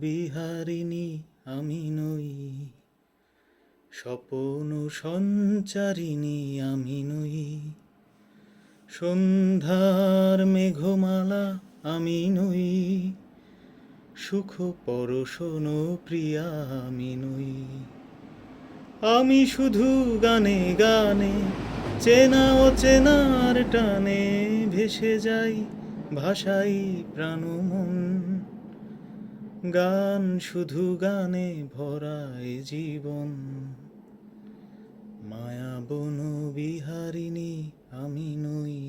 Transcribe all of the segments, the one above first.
বিহারিণী আমি নই, স্বপন সঞ্চারিণী আমি নই, সন্ধ্যার মেঘমালা আমি নই, সুখ পরশন প্রিয়া আমি নই। আমি শুধু গানে গানে চেনা অচেনার টানে ভেসে যাই, ভাষাই প্রাণ মন। গান শুধু গানে ভরা এ জীবন, মায়া বন বিহারিণী আমি নই।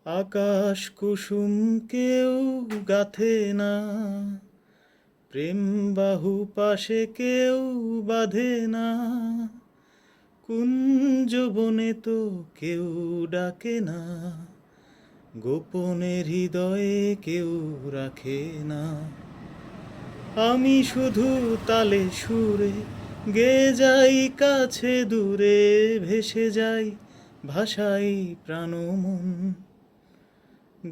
আকাশ কুসুম কেউ গাথে না, প্রেম বাহু পাশে কেউ বাঁধে না, কুঞ্জ বনে তো কেউ ডাকে না, গোপনে হৃদয়ে কেউ রাখে না। আমি শুধু তালে সুরে গেয়ে যাই, কাছে দূরে ভেসে যাই, ভাষাই প্রাণ মন।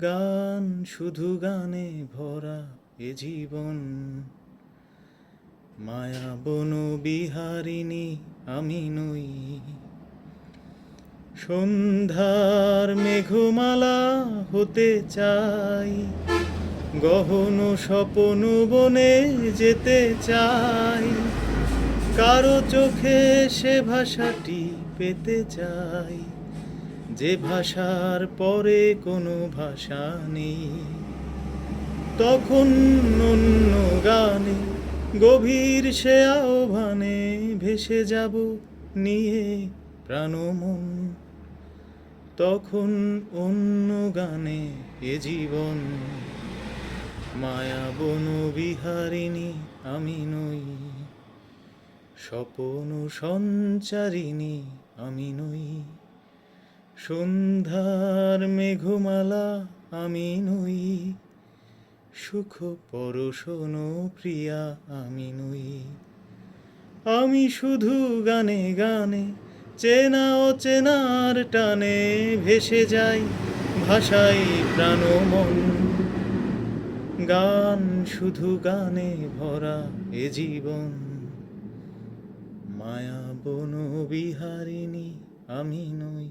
গান শুধু গানে ভরা এ জীবন, মায়া বন বিহারিণী আমি নই। সন্ধ্যার মেঘমালা হতে চাই, গহন স্বপন বনে যেতে চাই, কারো চোখে সে ভাষাটি পেতে চাই, যে ভাষার পরে কোনো ভাষা নেই। তখন অন্য গানে গভীর সে আহ্বানে ভেসে যাব নিয়ে প্রাণ মন। তখন অন্য গানে এ জীবন, মায়া বন বিহারিণী আমি নই, স্বপন সঞ্চারিণী আমি নই, সন্ধ্যার মেঘমালা আমি নই, সুখ পরশন প্রিয়া আমি নই। আমি শুধু গানে গানে চেনা অচেনার টানে ভেসে যাই, ভাষাই প্রাণ মন। গান শুধু গানে ভরা এ জীবন, মায়া বন বিহারিণী আমি নই।